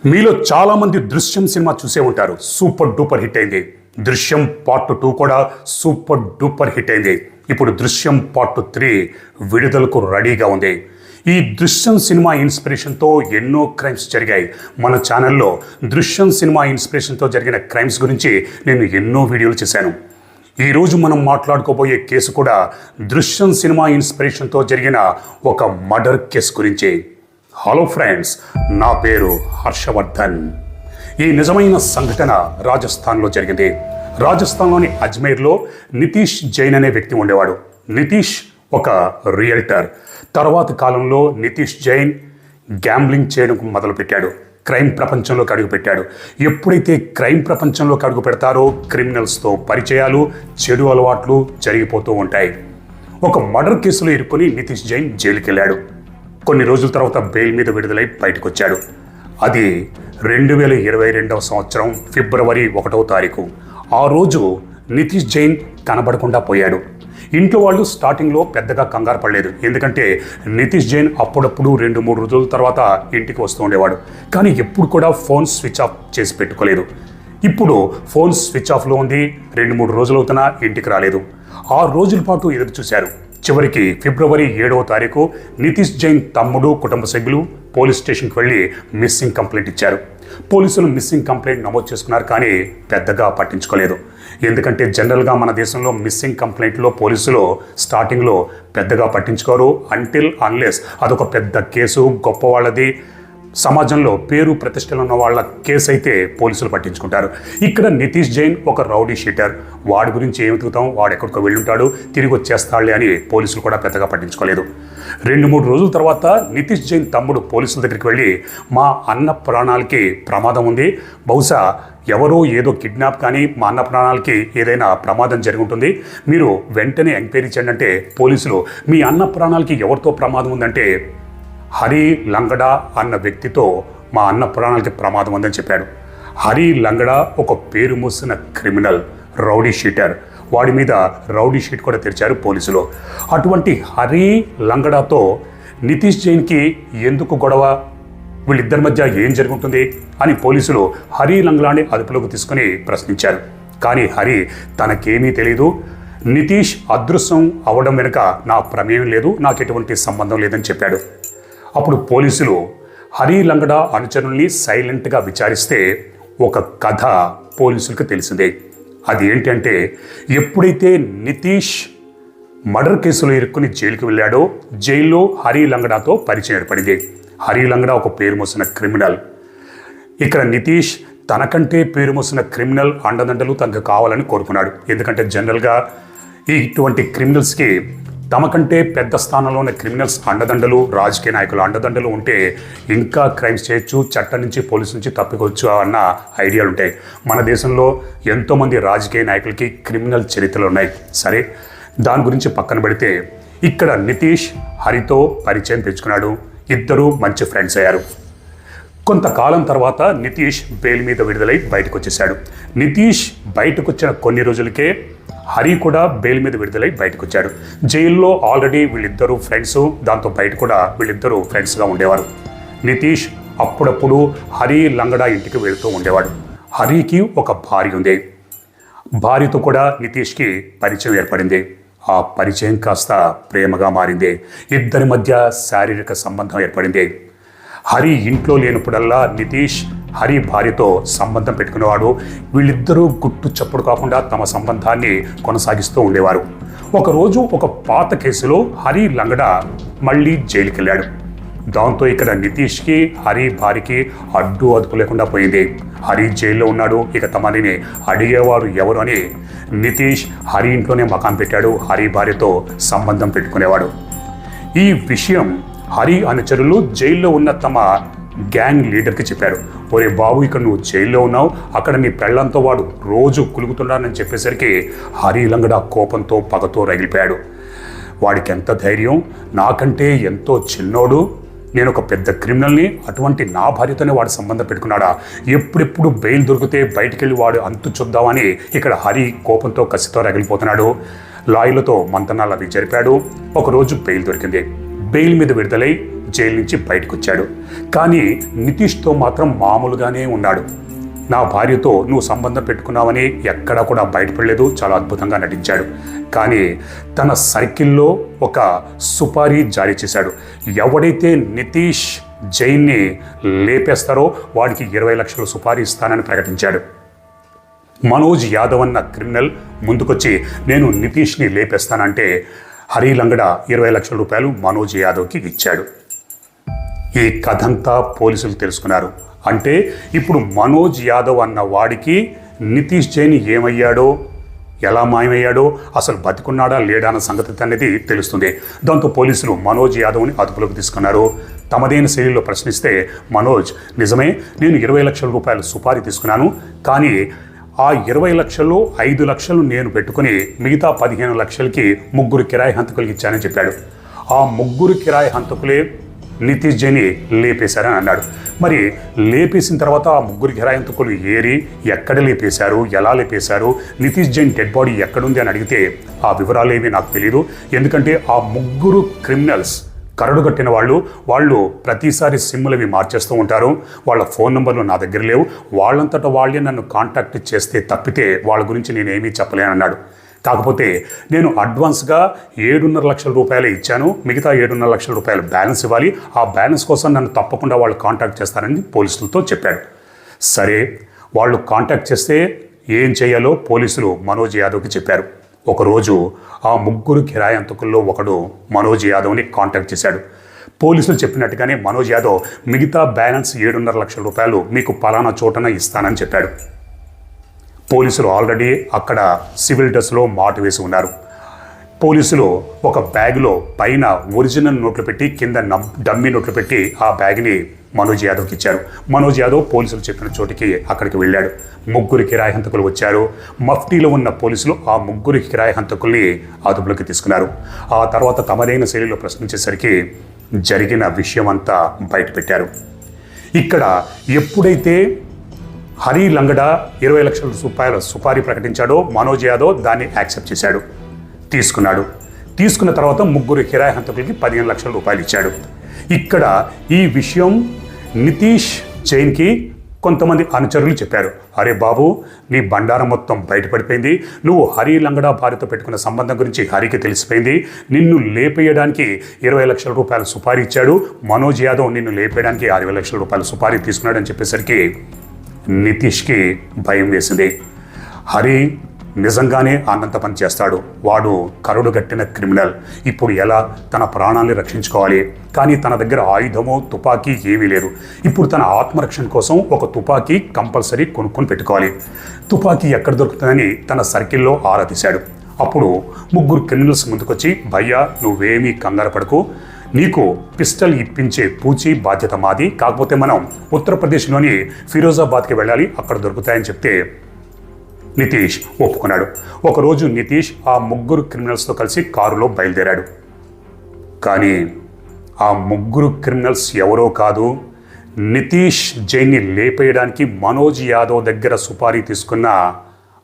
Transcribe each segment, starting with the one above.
మీలో చాలా మంది దృశ్యం సినిమా చూసే ఉంటారు. సూపర్ డూపర్ హిట్ అయింది. దృశ్యం పార్ట్ 2 కూడా సూపర్ డూపర్ హిట్ అయింది. ఇప్పుడు దృశ్యం పార్ట్ 3 విడుదలకు రెడీగా ఉంది. ఈ దృశ్యం సినిమా ఇన్స్పిరేషన్తో ఎన్నో క్రైమ్స్ జరిగాయి. మన ఛానల్లో దృశ్యం సినిమా ఇన్స్పిరేషన్తో జరిగిన క్రైమ్స్ గురించి నేను ఎన్నో వీడియోలు చేశాను. ఈరోజు మనం మాట్లాడుకోబోయే కేసు కూడా దృశ్యం సినిమా ఇన్స్పిరేషన్తో జరిగిన ఒక మర్డర్ కేసు గురించి. హలో ఫ్రెండ్స్, నా పేరు హర్షవర్ధన్. ఈ నిజమైన సంఘటన రాజస్థాన్లో జరిగింది. రాజస్థాన్లోని అజ్మేర్లో నితీష్ జైన్ అనే వ్యక్తి ఉండేవాడు. నితీష్ ఒక రియల్టర్. తర్వాత కాలంలో నితీష్ జైన్ గ్యాంబ్లింగ్ చేయడం మొదలుపెట్టాడు. క్రైమ్ ప్రపంచంలోకి అడుగుపెట్టాడు. ఎప్పుడైతే క్రైమ్ ప్రపంచంలోకి అడుగు పెడతారో క్రిమినల్స్తో పరిచయాలు, చెడు అలవాట్లు జరిగిపోతూ ఉంటాయి. ఒక మర్డర్ కేసులో ఇరుక్కుని నితీష్ జైన్ జైలుకి వెళ్ళాడు. కొన్ని రోజుల తర్వాత బెయిల్ మీద విడుదలై బయటకు వచ్చాడు. అది 2022 సంవత్సరం ఫిబ్రవరి 1వ తారీఖు. ఆ రోజు నితీష్ జైన్ కనబడకుండా పోయాడు. ఇంట్లో వాళ్ళు స్టార్టింగ్లో పెద్దగా కంగారు పడలేదు. ఎందుకంటే నితీష్ జైన్ అప్పుడప్పుడు 2-3 రోజుల తర్వాత ఇంటికి వస్తూ ఉండేవాడు. కానీ ఎప్పుడు కూడా ఫోన్ స్విచ్ ఆఫ్ చేసి పెట్టుకోలేదు. ఇప్పుడు ఫోన్ స్విచ్ ఆఫ్లో ఉంది. 2-3 రోజులు అవుతున్నా ఇంటికి రాలేదు. 6 రోజుల పాటు ఎదురు చూశారు. చివరికి ఫిబ్రవరి 7వ తారీఖు నితీష్ జైన్ తమ్ముడు, కుటుంబ సభ్యులు పోలీస్ స్టేషన్కి వెళ్ళి మిస్సింగ్ కంప్లైంట్ ఇచ్చారు. పోలీసులు మిస్సింగ్ కంప్లైంట్ నమోదు చేసుకున్నారు, కానీ పెద్దగా పట్టించుకోలేదు. ఎందుకంటే జనరల్గా మన దేశంలో మిస్సింగ్ కంప్లైంట్లో పోలీసులు స్టార్టింగ్లో పెద్దగా పట్టించుకోరు. అన్లెస్ అదొక పెద్ద కేసు, గొప్ప వాళ్ళది, సమాజంలో పేరు ప్రతిష్టలు ఉన్న వాళ్ళ కేసు అయితే పోలీసులు పట్టించుకుంటారు. ఇక్కడ నితీష్ జైన్ ఒక రౌడీ షీటర్. వాడి గురించి ఏమి వెతుకుతాం, వాడు ఎక్కడికో వెళ్ళుంటాడు, తిరిగి వచ్చేస్తాడులే అని పోలీసులు కూడా పెద్దగా పట్టించుకోలేదు. 2-3 రోజుల తర్వాత నితీష్ జైన్ తమ్ముడు పోలీసుల దగ్గరికి వెళ్ళి, మా అన్న ప్రాణాలకి ప్రమాదం ఉంది, బహుశా ఎవరో ఏదో కిడ్నాప్ కానీ మా అన్న ప్రాణాలకి ఏదైనా ప్రమాదం జరిగి ఉంటుంది, మీరు వెంటనే ఎంక్వైరీ చేయండి అంటే పోలీసులు మీ అన్న ప్రాణాలకి ఎవరితో ప్రమాదం ఉందంటే హరి లంగడా అన్న వ్యక్తితో మా అన్న ప్రాణాలకి ప్రమాదం ఉందని చెప్పాడు. హరి లంగడా ఒక పేరు మోసిన క్రిమినల్, రౌడీ షీటర్. వాడి మీద రౌడీ షీట్ కూడా తెరిచారు పోలీసులు. అటువంటి హరి లంగడాతో నితీష్ జైన్కి ఎందుకు గొడవ, వీళ్ళిద్దరి మధ్య ఏం జరుగుతుంది అని పోలీసులు హరి లంగడాని అదుపులోకి తీసుకుని ప్రశ్నించారు. కానీ హరి తనకేమీ తెలీదు, నితీష్ అదృశ్యం అవడం వెనుక నా ప్రమేయం లేదు, నాకు ఎటువంటి సంబంధం లేదని చెప్పాడు. అప్పుడు పోలీసులు హరి లంగడా అనుచరుల్ని సైలెంట్గా విచారిస్తే ఒక కథ పోలీసులకు తెలిసిందే. అది ఏంటంటే, ఎప్పుడైతే నితీష్ మర్డర్ కేసులో ఇరుక్కుని జైలుకి వెళ్ళాడో జైల్లో హరి లంగడాతో పరిచయం ఏర్పడింది. హరి లంగడా ఒక పేరు మోసిన క్రిమినల్. ఇక్కడ నితీష్ తనకంటే పేరు మోసిన క్రిమినల్ అండదండలు తనకు కావాలని కోరుకున్నాడు. ఎందుకంటే జనరల్గా ఇటువంటి క్రిమినల్స్కి తమకంటే పెద్ద స్థానంలో ఉన్న క్రిమినల్స్ అండదండలు, రాజకీయ నాయకులు అండదండలు ఉంటే ఇంకా క్రైమ్స్ చేయొచ్చు, చట్టం నుంచి, పోలీసు నుంచి తప్పికొచ్చు అన్న ఐడియాలు ఉంటాయి. మన దేశంలో ఎంతోమంది రాజకీయ నాయకులకి క్రిమినల్ చరిత్రలు ఉన్నాయి. సరే, దాని గురించి పక్కన పెడితే ఇక్కడ నితీష్ హరితో పరిచయం పెంచుకున్నాడు. ఇద్దరూ మంచి ఫ్రెండ్స్ అయ్యారు. కొంతకాలం తర్వాత నితీష్ బెయిల్ మీద విడుదలై బయటకు వచ్చేసాడు. నితీష్ బయటకు వచ్చిన కొన్ని రోజులకే హరి కూడా బెయిల్ మీద విడుదలై బయటకు వచ్చాడు. జైల్లో ఆల్రెడీ వీళ్ళిద్దరూ ఫ్రెండ్స్, దాంతో బయట కూడా వీళ్ళిద్దరూ ఫ్రెండ్స్గా ఉండేవారు. నితీష్ అప్పుడప్పుడు హరి లంగడా ఇంటికి వెళుతూ ఉండేవాడు. హరికి ఒక భార్య ఉంది. భార్యతో కూడా నితీష్కి పరిచయం ఏర్పడింది. ఆ పరిచయం కాస్త ప్రేమగా మారింది. ఇద్దరి మధ్య శారీరక సంబంధం ఏర్పడింది. హరి ఇంట్లో లేనప్పుడల్లా నితీష్ హరి భార్యతో సంబంధం పెట్టుకునేవాడు. వీళ్ళిద్దరూ గుట్టు చప్పుడు కాకుండా తమ సంబంధాన్ని కొనసాగిస్తూ ఉండేవారు. ఒకరోజు ఒక పాత కేసులో హరి లంగడా మళ్ళీ జైలుకి వెళ్ళాడు. దాంతో ఇక్కడ నితీష్కి హరి భార్యకి అడ్డు అదుపు లేకుండా పోయింది. హరి జైల్లో ఉన్నాడు, ఇక తమని అడిగేవారు ఎవరు అని నితీష్ హరి ఇంట్లోనే మకాం పెట్టాడు. హరి భార్యతో సంబంధం పెట్టుకునేవాడు. ఈ విషయం హరి అనుచరులు జైల్లో ఉన్న తమ గ్యాంగ్ లీడర్కి చెప్పారు. ఒరే బాబు, ఇక్కడ నువ్వు జైల్లో ఉన్నావు, అక్కడ నీ పెళ్లంతో వాడు రోజు కులుగుతున్నాడని చెప్పేసరికి హరి లంగడా కోపంతో పగతో రగిలిపోయాడు. వాడికి ఎంత ధైర్యం, నాకంటే ఎంతో చిన్నోడు, నేను ఒక పెద్ద క్రిమినల్ని, అటువంటి నా భార్యతోనే వాడు సంబంధం పెట్టుకున్నాడా, ఎప్పుడెప్పుడు బెయిల్ దొరికితే బయటికెళ్ళి వాడు అంతు చూద్దామని ఇక్కడ హరి కోపంతో కసితో రగిలిపోతున్నాడు. లాయర్లతో మంతనాలు అవి జరిపాడు. ఒకరోజు బెయిల్ దొరికింది. బెయిల్ మీద విడుదలై జైలు నుంచి బయటకు వచ్చాడు. కానీ నితీష్తో మాత్రం మామూలుగానే ఉన్నాడు. నా భార్యతో నువ్వు సంబంధం పెట్టుకున్నావని ఎక్కడా కూడా బయటపడలేదు, చాలా అద్భుతంగా నటించాడు. కానీ తన సర్కిల్లో ఒక సుపారీ జారీ చేశాడు. ఎవడైతే నితీష్ జైన్ని లేపేస్తారో వాడికి 20 లక్షల సుపారీ ఇస్తానని ప్రకటించాడు. మనోజ్ యాదవ్ అన్న క్రిమినల్ ముందుకొచ్చి నేను నితీష్ని లేపేస్తానంటే హరి లంగడ 20 లక్షల రూపాయలు మనోజ్ యాదవ్కి ఇచ్చాడు. ఈ కథంతా పోలీసులు తెలుసుకున్నారు. అంటే ఇప్పుడు మనోజ్ యాదవ్ అన్న వాడికి నితీష్ జైన్ ఏమయ్యాడో, ఎలా మాయమయ్యాడో, అసలు బతికున్నాడా లేడా అన్న సంగతి అనేది తెలుస్తుంది. దాంతో పోలీసులు మనోజ్ యాదవ్ని అదుపులోకి తీసుకున్నారు. తమదైన శైలిలో ప్రశ్నిస్తే మనోజ్, నిజమే, నేను 20 లక్షల రూపాయలు సుపారీ తీసుకున్నాను, కానీ ఆ 20 లక్షల్లో 5 లక్షలు నేను పెట్టుకుని మిగతా 15 లక్షలకి 3 కిరాయి హంతకులకి ఇచ్చానని చెప్పాడు. ఆ 3 కిరాయి హంతకులే నితీష్ జైన్ని లేపేశారని అన్నాడు. మరి లేపేసిన తర్వాత ఆ 3 కిరాయి హంతకులు ఏరి ఎక్కడ లేపేశారు, ఎలా లేపేశారు, నితీష్ జైన్ డెడ్ బాడీ ఎక్కడుంది అని అడిగితే ఆ వివరాలు ఏమీ నాకు తెలియదు. ఎందుకంటే ఆ 3 క్రిమినల్స్ కరడు కట్టిన వాళ్ళు ప్రతిసారి సిమ్ములవి మార్చేస్తూ ఉంటారు. వాళ్ళ ఫోన్ నెంబర్లు నా దగ్గర లేవు. వాళ్ళంతటా వాళ్ళే నన్ను కాంటాక్ట్ చేస్తే తప్పితే వాళ్ళ గురించి నేనేమీ చెప్పలేనన్నాడు. కాకపోతే నేను అడ్వాన్స్గా 7.5 లక్షల రూపాయలు ఇచ్చాను, మిగతా 7.5 లక్షల రూపాయలు బ్యాలెన్స్ ఇవ్వాలి, ఆ బ్యాలెన్స్ కోసం నన్ను తప్పకుండా వాళ్ళు కాంటాక్ట్ చేస్తారని పోలీసులతో చెప్పాడు. సరే, వాళ్ళు కాంటాక్ట్ చేస్తే ఏం చేయాలో పోలీసులు మనోజ్ యాదవ్కి చెప్పారు. ఒకరోజు ఆ 3 కిరాయి హంతకుల్లో ఒకడు మనోజ్ యాదవ్ని కాంటాక్ట్ చేశాడు. పోలీసులు చెప్పినట్టుగానే మనోజ్ యాదవ్ మిగతా బ్యాలెన్స్ 7.5 లక్షల రూపాయలు మీకు పలానా చోటన ఇస్తానని చెప్పాడు. పోలీసులు ఆల్రెడీ అక్కడ సివిల్ డ్రెస్లో మాటు వేసి ఉన్నారు. పోలీసులు ఒక బ్యాగ్లో పైన ఒరిజినల్ నోట్లు పెట్టి కింద డమ్మీ నోట్లు పెట్టి ఆ బ్యాగ్ని మనోజ్ యాదవ్కి ఇచ్చారు. మనోజ్ యాదవ్ పోలీసులు చెప్పిన చోటికి అక్కడికి వెళ్ళాడు. 3 కిరాయి హంతకులు వచ్చారు. మఫ్టీలో ఉన్న పోలీసులు ఆ 3 కిరాయి హంతకుల్ని అదుపులోకి తీసుకున్నారు. ఆ తర్వాత తమదైన శైలిలో ప్రశ్నించేసరికి జరిగిన విషయం అంతా బయటపెట్టారు. ఇక్కడ ఎప్పుడైతే హరి లంగడ 20 లక్షల రూపాయల సుపారీ ప్రకటించాడో మనోజ్ యాదవ్ దాన్ని యాక్సెప్ట్ చేశాడు, తీసుకున్నాడు. తీసుకున్న తర్వాత 3 కిరాయి హంతకులకి 15 లక్షల రూపాయలు ఇచ్చాడు. ఇక్కడ ఈ విషయం నితీష్ జైన్కి కొంతమంది అనుచరులు చెప్పారు. అరే బాబు, నీ బండారం మొత్తం బయటపడిపోయింది, నువ్వు హరి లంగడా భార్యతో పెట్టుకున్న సంబంధం గురించి హరికి తెలిసిపోయింది, నిన్ను లేపేయడానికి 20 లక్షల రూపాయలు సుపారీ ఇచ్చాడు, మనోజ్ యాదవ్ నిన్ను లేపేయడానికి 60 లక్షల రూపాయల సుపారీ తీసుకున్నాడు అని చెప్పేసరికి నితీష్కి భయం వేసింది. హరి నిజంగానే అన్నంత పని చేస్తాడు, వాడు కరుడు కట్టిన క్రిమినల్, ఇప్పుడు ఎలా తన ప్రాణాన్ని రక్షించుకోవాలి? కానీ తన దగ్గర ఆయుధమో తుపాకీ ఏమీ లేదు. ఇప్పుడు తన ఆత్మరక్షణ కోసం ఒక తుపాకీ కంపల్సరీ కొనుక్కొని పెట్టుకోవాలి. తుపాకీ ఎక్కడ దొరుకుతుందని తన సర్కిల్లో ఆరా తీశాడు. అప్పుడు 3 క్రిమినల్స్ ముందుకొచ్చి, భయ్యా నువ్వేమీ కంగారు పడకు, నీకు పిస్టల్ ఇప్పించే పూచి బాధ్యత మాది, కాకపోతే మనం ఉత్తరప్రదేశ్లోని ఫిరోజాబాద్కి వెళ్ళాలి, అక్కడ దొరుకుతాయని చెప్తే నితీష్ ఒప్పుకున్నాడు. ఒకరోజు నితీష్ ఆ 3 క్రిమినల్స్తో కలిసి కారులో బయలుదేరాడు. కానీ ఆ 3 క్రిమినల్స్ ఎవరో కాదు, నితీష్ జైన్ని లేపేయడానికి మనోజ్ యాదవ్ దగ్గర సుపారీ తీసుకున్న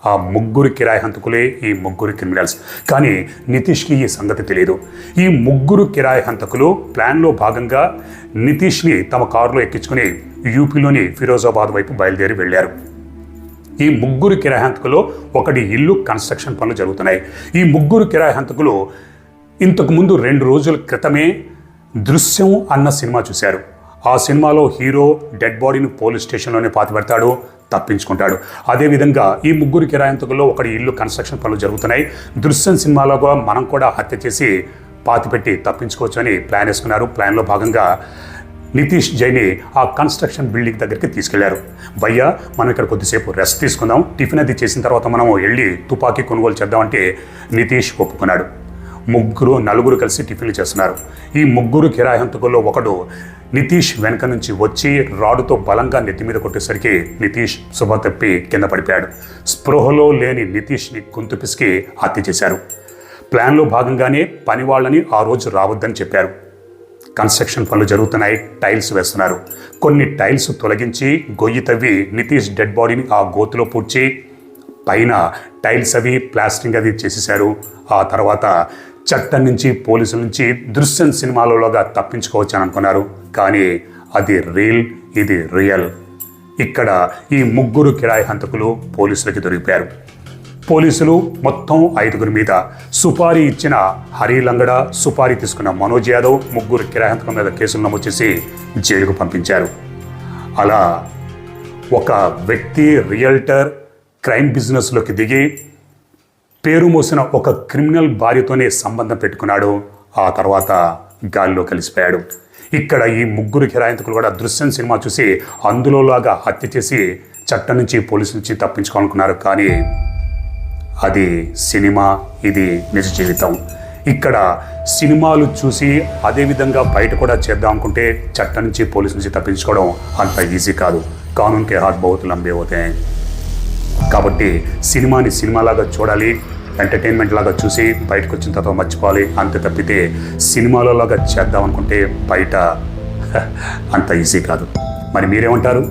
ఆ 3 కిరాయి హంతకులే ఈ 3 క్రిమినల్స్. కానీ నితీష్కి ఈ సంగతి తెలియదు. ఈ 3 కిరాయి హంతకులు ప్లాన్లో భాగంగా నితీష్ని తమ కారులో ఎక్కించుకుని యూపీలోని ఫిరోజాబాద్ వైపు బయలుదేరి వెళ్ళారు. ఈ 3 కిరాయి హంతకులు ఒకటి ఇల్లు కన్స్ట్రక్షన్ పనులు జరుగుతున్నాయి. ఈ 3 కిరాయి హంతకులు ఇంతకుముందు 2 రోజుల క్రితమే దృశ్యం అన్న సినిమా చూశారు. ఆ సినిమాలో హీరో డెడ్ బాడీని పోలీస్ స్టేషన్లోనే పాతిపెడతాడు, తప్పించుకుంటాడు. అదేవిధంగా ఈ 3 కిరాయి హంతకుల్లో ఒకటి ఇల్లు కన్స్ట్రక్షన్ పనులు జరుగుతున్నాయి. దృశ్యం సినిమాలో మనం కూడా హత్య చేసి పాతిపెట్టి తప్పించుకోవచ్చు అని ప్లాన్ వేసుకున్నారు. ప్లాన్లో భాగంగా నితీష్ జైన్ని ఆ కన్స్ట్రక్షన్ బిల్డింగ్ దగ్గరికి తీసుకెళ్లారు. భయ్యా మనం ఇక్కడ కొద్దిసేపు రెస్ట్ తీసుకుందాం, టిఫిన్ అది చేసిన తర్వాత మనం వెళ్ళి తుపాకీ కొనుగోలు చేద్దామంటే నితీష్ ఒప్పుకున్నాడు. 4 కలిసి టిఫిన్లు చేస్తున్నారు. ఈ 3 కిరాయి హంతకుల్లో ఒకడు నితీష్ వెనక నుంచి వచ్చి రాడుతో బలంగా నెత్తి మీద కొట్టేసరికి నితీష్ శుభ తప్పి కింద పడిపోయాడు. స్పృహలో లేని నితీష్ని గొంతు పిసికి హత్య చేశారు. ప్లాన్లో భాగంగానే పని వాళ్ళని ఆ రోజు రావద్దని చెప్పారు. కన్స్ట్రక్షన్ పనులు జరుగుతున్నాయి, టైల్స్ వేస్తున్నారు. కొన్ని టైల్స్ తొలగించి గొయ్యి తవ్వి నితీష్ డెడ్ బాడీని ఆ గోతులో పూడ్చి పైన టైల్స్ అవి ప్లాస్టింగ్ అది చేసేశారు. ఆ తర్వాత చట్టం నుంచి పోలీసుల నుంచి దృశ్యం సినిమాలలోగా తప్పించుకోవచ్చు అని అనుకున్నారు. కానీ అది ఇది రియల్. ఇక్కడ ఈ ముగ్గురు కిరాయి హంతకులు పోలీసులకి దొరికిపోయారు. పోలీసులు మొత్తం 5గురి మీద సుపారీ ఇచ్చిన హరి లంగడ, సుపారీ తీసుకున్న మనోజ్ యాదవ్, ముగ్గురు కిరాయి హంతకుల మీద కేసులు నమోదు చేసి జైలుకు పంపించారు. అలా ఒక వ్యక్తి రియల్టర్ క్రైమ్ బిజినెస్లోకి దిగి పేరు మోసిన ఒక క్రిమినల్ భార్యతోనే సంబంధం పెట్టుకున్నాడు. ఆ తర్వాత గాలిలో కలిసిపోయాడు. ఇక్కడ ఈ ముగ్గురు కిరాయింతకులు కూడా దృశ్యం సినిమా చూసి అందులోలాగా హత్య చేసి చట్టం నుంచి పోలీసుల నుంచి తప్పించుకోవాలనుకున్నారు. కానీ అది సినిమా, ఇది నిజ జీవితం. ఇక్కడ సినిమాలు చూసి అదేవిధంగా బయట కూడా చేద్దాం అనుకుంటే చట్టం నుంచి పోలీసుల నుంచి తప్పించుకోవడం అంత ఈజీ కాదు. కానూన్ కే హాత్ బహుత్ లంబే హోతే హై. కాబట్టి సినిమాని సినిమాలాగా చూడాలి, ఎంటర్టైన్మెంట్ లాగా చూసి బయటకు వచ్చిన తర్వాత మర్చిపోవాలి. అంతే తప్పితే సినిమాలలాగా చేద్దాం అనుకుంటే బయట అంత ఈజీ కాదు. మరి మీరేమంటారు?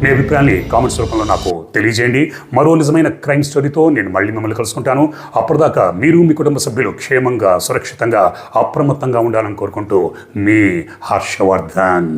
మీ అభిప్రాయాన్ని కామెంట్స్ రూపంలో నాకు తెలియజేయండి. మరో నిజమైన క్రైమ్ స్టోరీతో నేను మళ్ళీ మిమ్మల్ని కలుసుకుంటాను. అప్పటిదాకా మీరు, మీ కుటుంబ సభ్యులు క్షేమంగా, సురక్షితంగా, అప్రమత్తంగా ఉండాలని కోరుకుంటూ మీ హర్షవర్ధన్.